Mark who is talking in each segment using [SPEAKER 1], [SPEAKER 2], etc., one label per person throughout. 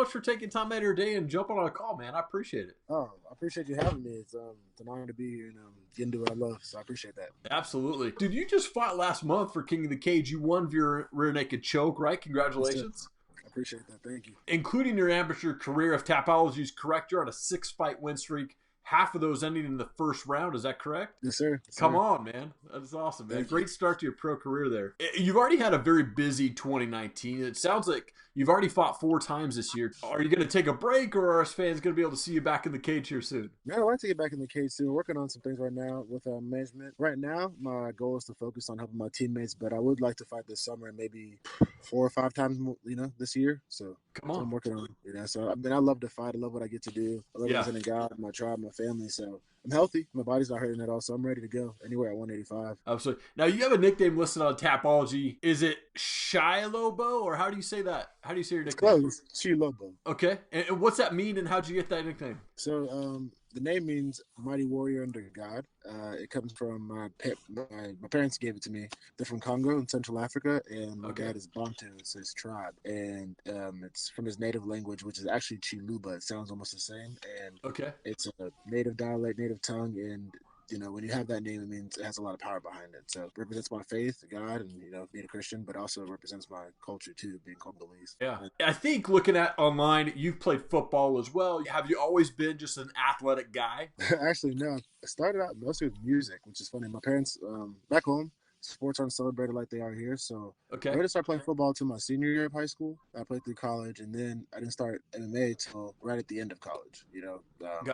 [SPEAKER 1] much for taking time out of your day and jumping on a call, man. I appreciate it.
[SPEAKER 2] Oh, I appreciate you having me. It's an honor to be here and getting to do what I love. So I appreciate that.
[SPEAKER 1] Absolutely. Dude, you just fought last month for King of the Cage. You won via rear naked choke, right? Congratulations.
[SPEAKER 2] I appreciate that. Thank you.
[SPEAKER 1] Including your amateur career, if Tapology is correct, you're on a 6-fight win streak. Half of those ending in the first round. Is that correct?
[SPEAKER 2] Yes, sir.
[SPEAKER 1] Come on, man. That's awesome, man. Great start to your pro career there. You've already had a very busy 2019. It sounds like you've already fought 4 times this year. Are you going to take a break, or are us fans going to be able to see you back in the cage here soon?
[SPEAKER 2] Man, I'd like to get back in the cage soon. We're working on some things right now with management. Right now, my goal is to focus on helping my teammates, but I would like to fight this summer and maybe 4 or 5 times, this year. So
[SPEAKER 1] come on,
[SPEAKER 2] so I'm working on it. So I mean, I love to fight. I love what I get to do. I love representing God, my tribe, my family. So I'm healthy. My body's not hurting at all, so I'm ready to go anywhere at 185.
[SPEAKER 1] Absolutely. Now, you have a nickname listed on Tapology. Is it Tshilobo, or how do you say that? How do you say your nickname?
[SPEAKER 2] Close. Tshilobo.
[SPEAKER 1] Okay. And what's that mean, and how'd you get that nickname?
[SPEAKER 2] So the name means mighty warrior under God. It comes from my parents gave it to me. They're from Congo in Central Africa, and my dad is Bantu. It's his tribe, and it's from his native language, which is actually Chiluba. It sounds almost the same, and it's a native dialect, native tongue, and when you have that name, it means it has a lot of power behind it. So it represents my faith, God, and being a Christian, but also represents my culture too, being Congolese.
[SPEAKER 1] Yeah, I think looking at online, you've played football as well. Have you always been just an athletic guy?
[SPEAKER 2] Actually, no. I started out mostly with music, which is funny. My parents back home, sports aren't celebrated like they are here. So I didn't start playing football until my senior year of high school. I played through college, and then I didn't start MMA till right at the end of college.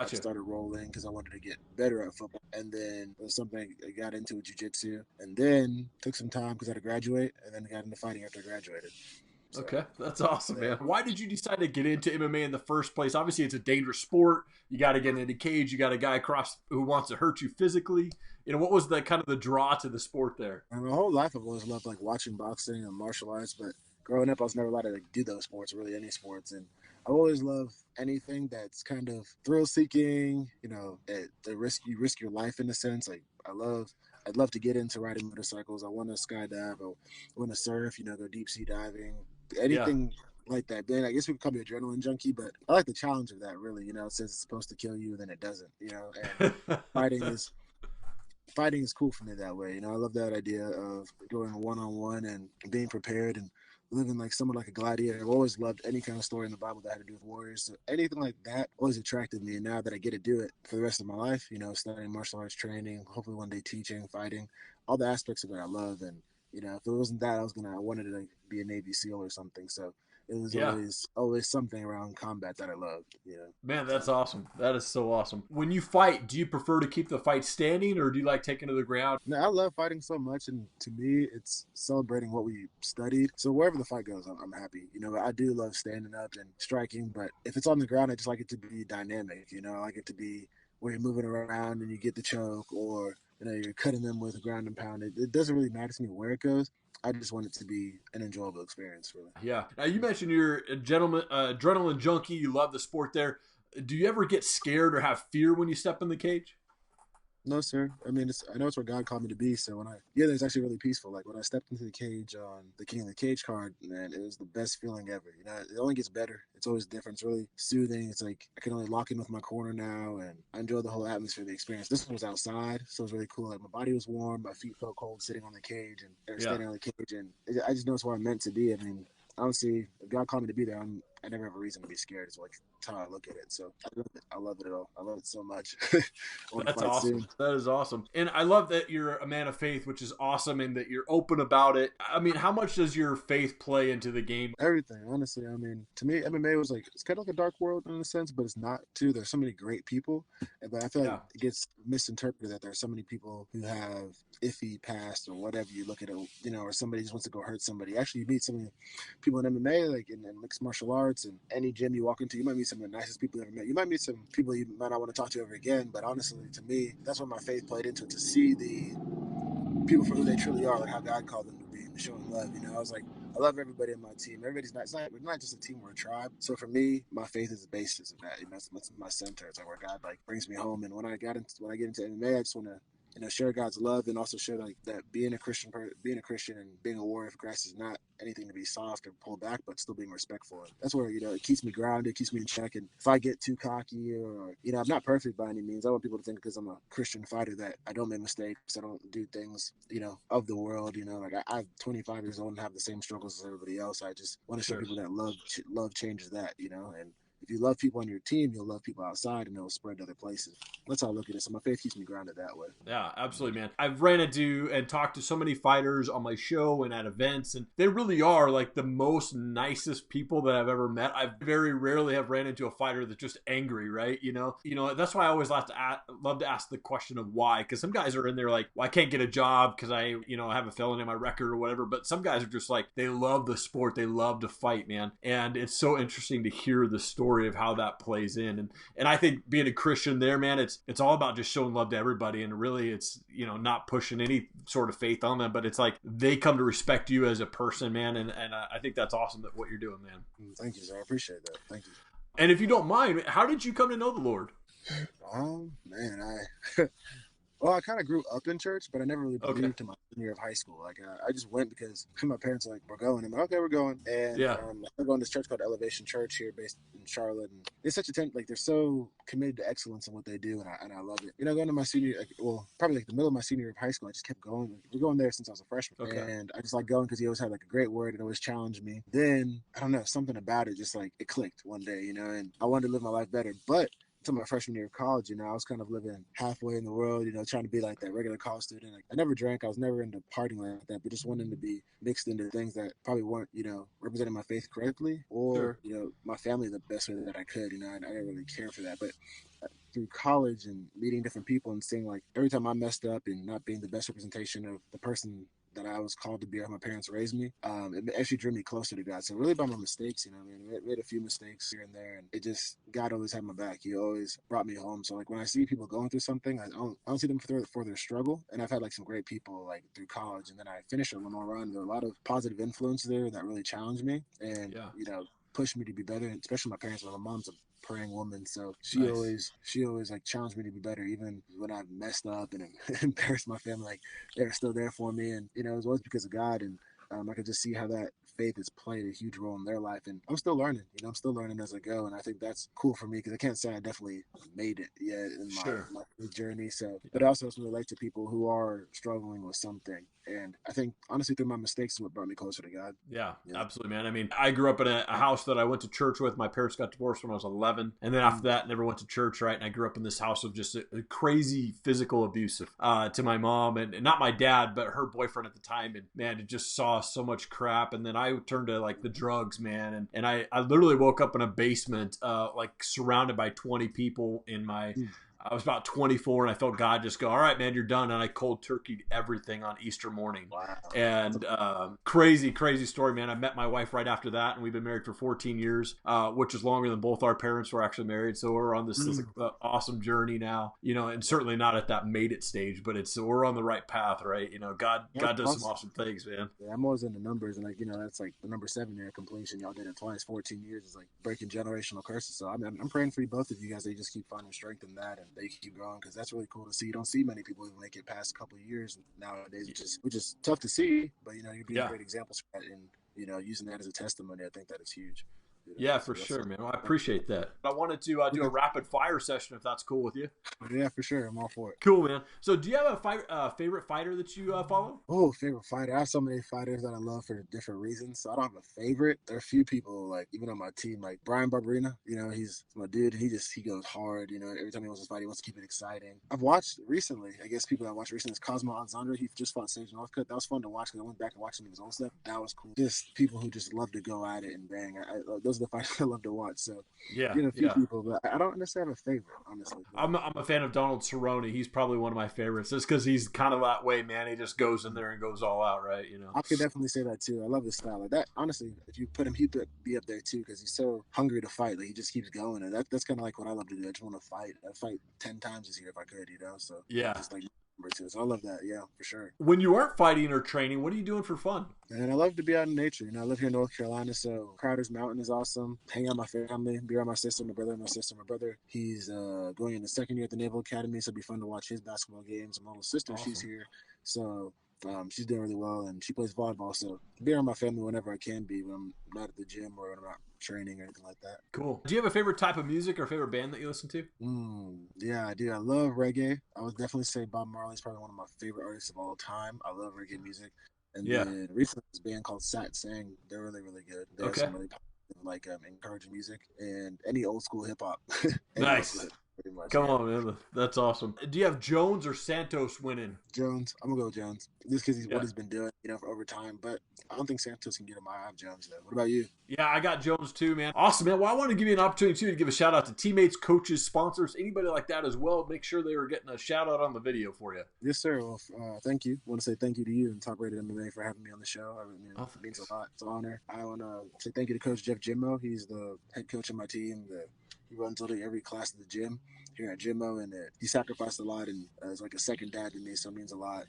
[SPEAKER 2] I started rolling because I wanted to get better at football, and then it was something I got into with Jiu Jitsu, and then took some time because I had to graduate, and then got into fighting after I graduated.
[SPEAKER 1] So, okay, that's awesome, man. Why did you decide to get into MMA in the first place? Obviously, it's a dangerous sport. You got to get in a cage. You got a guy across who wants to hurt you physically. What was the kind of the draw to the sport there?
[SPEAKER 2] My whole life, I've always loved watching boxing and martial arts, but growing up, I was never allowed to do those sports, really any sports, and I've always loved anything that's kind of thrill-seeking. You risk your life in a sense. I'd love to get into riding motorcycles. I want to skydive. I want to surf. Go deep sea diving. Anything like that. Then I guess we could call me adrenaline junkie, but I like the challenge of that. Really, since it's supposed to kill you, then it doesn't. And fighting is cool for me that way. I love that idea of going one-on-one and being prepared and living somewhat like a gladiator. I've always loved any kind of story in the Bible that had to do with warriors. So anything like that always attracted me. And now that I get to do it for the rest of my life, studying martial arts training, hopefully one day teaching, fighting, all the aspects of it I love. And, if it wasn't that, I wanted to be a Navy SEAL or something. So it was always something around combat that I loved.
[SPEAKER 1] Man, that's awesome. That is so awesome. When you fight, do you prefer to keep the fight standing, or do you like taking to the ground?
[SPEAKER 2] No, I love fighting so much, and to me, it's celebrating what we studied. So wherever the fight goes, I'm happy. I do love standing up and striking, but if it's on the ground, I just like it to be dynamic. I like it to be where you're moving around and you get the choke, or you're cutting them with a ground and pound. It doesn't really matter to me where it goes. I just want it to be an enjoyable experience, really.
[SPEAKER 1] Yeah. Now, you mentioned you're a adrenaline junkie. You love the sport there. Do you ever get scared or have fear when you step in the cage?
[SPEAKER 2] No, sir. I mean, I know it's where God called me to be. So it's actually really peaceful. When I stepped into the cage on the King of the Cage card, man, it was the best feeling ever. It only gets better. It's always different. It's really soothing. It's like I can only lock in with my corner now, and I enjoy the whole atmosphere of the experience. This one was outside, so it was really cool. My body was warm, my feet felt cold sitting on the cage and standing on the cage, and I just know it's where I'm meant to be. I mean, honestly, if God called me to be there, I never have a reason to be scared. It's how I look at it. So I love it. I love it all. I love it so much.
[SPEAKER 1] That's awesome. Soon. That is awesome. And I love that you're a man of faith, which is awesome, and that you're open about it. I mean, how much does your faith play into the game?
[SPEAKER 2] Everything, honestly. I mean, to me, MMA was it's kind of like a dark world in a sense, but it's not too. There's so many great people, but I feel like it gets misinterpreted that there's so many people who have iffy past or whatever you look at it, or somebody just wants to go hurt somebody. Actually, you meet some of the people in MMA, in mixed martial arts, and any gym you walk into, you might meet some of the nicest people you ever met. You might meet some people you might not want to talk to ever again, but honestly, to me, that's where my faith played into it, to see the people for who they truly are, how God called them to be, and showing love. I was I love everybody in my team. Everybody's we're not just a team, we're a tribe. So for me, my faith is the basis of that. That's my center. It's where God brings me home. And when I get into MMA, I just want to share God's love, and also share like that being a Christian and being a warrior for Christ is not anything to be soft or pull back, but still being respectful. And that's where, it keeps me grounded, keeps me in check. And if I get too cocky or, I'm not perfect by any means. I want people to think because I'm a Christian fighter that I don't make mistakes. I don't do things, of the world, like I'm 25 years old and have the same struggles as everybody else. I just want to show people that love changes that, and if you love people on your team, you'll love people outside, and it'll spread to other places. That's how I look at it. So my faith keeps me grounded that way.
[SPEAKER 1] Yeah, absolutely, man. I've ran into and talked to so many fighters on my show and at events, and they really are like the most nicest people that I've ever met. I very rarely have ran into a fighter that's just angry, right? That's why I always love to ask the question of why, because some guys are in there like, well, I can't get a job because I have a felony in my record or whatever. But some guys are just like, they love the sport, they love to fight, man. And it's so interesting to hear the story of how that plays in. And I think being a Christian there, man, it's all about just showing love to everybody. And really it's, not pushing any sort of faith on them, but it's like they come to respect you as a person, man. And I think that's awesome that what you're doing, man.
[SPEAKER 2] Thank you, sir. I appreciate that. Thank you.
[SPEAKER 1] And if you don't mind, how did you come to know the Lord?
[SPEAKER 2] Man, Well, I kind of grew up in church, but I never really believed to my senior year of high school. Like, I just went because my parents were like, we're going. I'm like, okay, we're going. And I'm going to this church called Elevation Church here based in Charlotte. And it's such a they're so committed to excellence in what they do, and I love it. Going to my probably like the middle of my senior year of high school, I just kept going. We're going there since I was a freshman. Okay. And I just like going because he always had like a great word and always challenged me. Then, I don't know, something about it just like it clicked one day, and I wanted to live my life better. But until my freshman year of college, I was kind of living halfway in the world, trying to be like that regular college student. Like, I never drank. I was never into partying like that, but just wanting to be mixed into things that probably weren't, representing my faith correctly or, my family the best way that I could. I didn't really care for that. But through college and meeting different people and seeing like every time I messed up and not being the best representation of the person that I was called to be, how my parents raised me, it actually drew me closer to God. So really by my mistakes, we made a few mistakes here and there, and it just, God always had my back. He always brought me home. So like when I see people going through something, I don't see them for their struggle. And I've had like some great people like through college, and then I finished a Lamar run. There were a lot of positive influence there that really challenged me and, pushed me to be better, especially my parents. My mom's a praying woman, so she always like challenged me to be better, even when I messed up and embarrassed my family. Like, they were still there for me, and it was always because of God. And I could just see how that faith has played a huge role in their life, and I'm still learning. I'm still learning as I go, and I think that's cool for me because I can't say I definitely made it yet in my journey. So, but it also helps me relate to people who are struggling with something, and I think honestly through my mistakes is what brought me closer to God.
[SPEAKER 1] Yeah, absolutely, man. I mean, I grew up in a house that I went to church with. My parents got divorced when I was 11, and then after that, never went to church, right? And I grew up in this house of just a crazy physical abuse to my mom, and not my dad, but her boyfriend at the time. And man, it just saw so much crap. And then I turned to like the drugs, man, and I literally woke up in a basement, like surrounded by 20 people in my. I was about 24, and I felt God just go, all right, man, you're done. And I cold turkeyed everything on Easter morning. Wow. And crazy story, man. I met my wife right after that, and we've been married for 14 years, which is longer than both our parents were actually married. So we're on this awesome journey now, and certainly not at that made it stage, but we're on the right path, right? God does some awesome things, man.
[SPEAKER 2] Yeah, I'm always into numbers, and like, that's like the number 7 there, completion. Y'all did it twice, 14 years. It's like breaking generational curses. So I'm praying for you, both of you guys. They just keep finding strength in that, and they keep growing, because that's really cool to see. You don't see many people even make it past a couple of years nowadays, which is tough to see. But you're being great examples for that, and using that as a testimony. I think that is huge.
[SPEAKER 1] Yeah, for sure, man. Well, I appreciate that. I wanted to do a rapid fire session, if that's cool with you.
[SPEAKER 2] Yeah, for sure. I'm all for it.
[SPEAKER 1] Cool, man. So do you have a favorite fighter that you follow?
[SPEAKER 2] Oh, favorite fighter. I have so many fighters that I love for different reasons. So I don't have a favorite. There are a few people, like, even on my team, like Brian Barberina. He's my dude. He goes hard. Every time he wants to fight, he wants to keep it exciting. I've watched recently, I guess people that watched recently, is Cosmo Alexander. He just fought Sage Northcutt. That was fun to watch because I went back and watched some of his old stuff. That was cool. Just people who just love to go at it and bang. Those are the fighters I love to watch. So a few people, but I don't necessarily have a favorite, honestly.
[SPEAKER 1] I'm a fan of Donald Cerrone. He's probably one of my favorites, just because he's kind of that way, man. He just goes in there and goes all out, right?
[SPEAKER 2] I could definitely say that too. I love his style. Like that, honestly, if you put him, he'd be up there too, because he's so hungry to fight. Like, he just keeps going, and that's kind of like what I love to do. I just want to fight. I'd fight 10 times this year if I could, So just like too. So I love that. Yeah, for sure.
[SPEAKER 1] When you aren't fighting or training, what are you doing for fun?
[SPEAKER 2] And I love to be out in nature. I live here in North Carolina, so Crowder's Mountain is awesome. Hang out with my family, be around my sister, my brother. My brother, he's going in the second year at the Naval Academy, so it'll be fun to watch his basketball games. My little sister, awesome. She's here, so she's doing really well, and she plays volleyball. So be around my family whenever I can be, when I'm not at the gym or when I'm not training or anything like that.
[SPEAKER 1] Cool. Do you have a favorite type of music or favorite band that you listen to?
[SPEAKER 2] Yeah, I do. I love reggae. I would definitely say Bob Marley's probably one of my favorite artists of all time. I love reggae music. And then recently, this band called Sat Sang. They're really, really good. They have some really positive, encouraging music, and any old school hip hop.
[SPEAKER 1] Nice. Come on, man. That's awesome. Do you have Jones or Santos winning?
[SPEAKER 2] Jones. I'm going to go with Jones. Just because he's what he's been doing, for over time. But I don't think Santos can get him. I have Jones, though. What about you?
[SPEAKER 1] Yeah, I got Jones, too, man. Awesome, man. Well, I want to give you an opportunity, too, to give a shout-out to teammates, coaches, sponsors, anybody like that as well. Make sure they were getting a shout-out on the video for you.
[SPEAKER 2] Yes, sir. Well, thank you. I want to say thank you to you and Top Rated MMA for having me on the show. It means a lot. It's an honor. I want to say thank you to Coach Jeff Jimmo. He's the head coach of my team. He runs literally every class at the gym here at Jimmo, and he sacrificed a lot and is like a second dad to me, so it means a lot.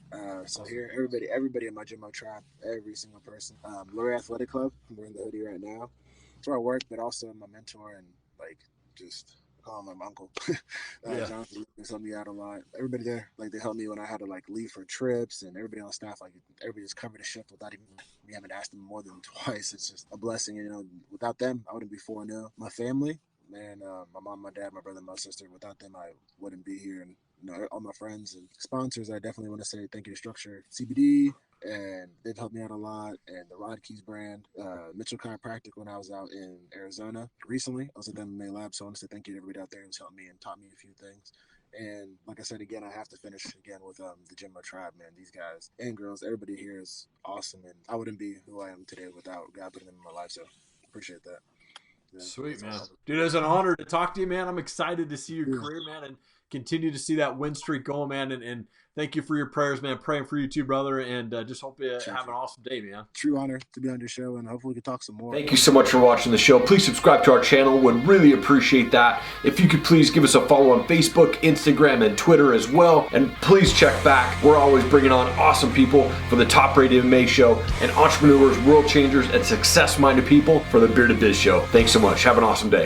[SPEAKER 2] So here, everybody in my Jimmo tribe, every single person. Lurie Athletic Club, I'm wearing the hoodie right now. It's where I work, but also my mentor and just call him my uncle. Jonathan helped me out a lot. Everybody there, they helped me when I had to leave for trips, and everybody on staff, everybody just covered the shift without even me having to ask them more than twice. It's just a blessing, without them, I wouldn't be 4-0. My family, man, my mom, my dad, my brother, my sister, without them, I wouldn't be here. And all my friends and sponsors, I definitely want to say thank you to Structure CBD, and they've helped me out a lot. And the Rod Keys brand, Mitchell Chiropractic, when I was out in Arizona recently, I was at the MMA lab, so I want to say thank you to everybody out there who's helped me and taught me a few things. And like I said, again, I have to finish again with the Jimmo tribe, man. These guys and girls, everybody here is awesome, and I wouldn't be who I am today without God putting them in my life, so appreciate that.
[SPEAKER 1] Yeah, sweet, man. Awesome. Dude, it's an honor to talk to you, man. I'm excited to see your career, man, and continue to see that win streak going, man. And thank you for your prayers, man. Praying for you too, brother. And just hope you have an awesome day, man.
[SPEAKER 2] True honor to be on your show, and hopefully we can talk some more.
[SPEAKER 1] Thank you so much for watching the show. Please subscribe to our channel. Would really appreciate that. If you could please give us a follow on Facebook, Instagram, and Twitter as well. And please check back. We're always bringing on awesome people for the Top Rated MMA Show, and entrepreneurs, world changers, and success-minded people for the Bearded Biz Show. Thanks so much. Have an awesome day.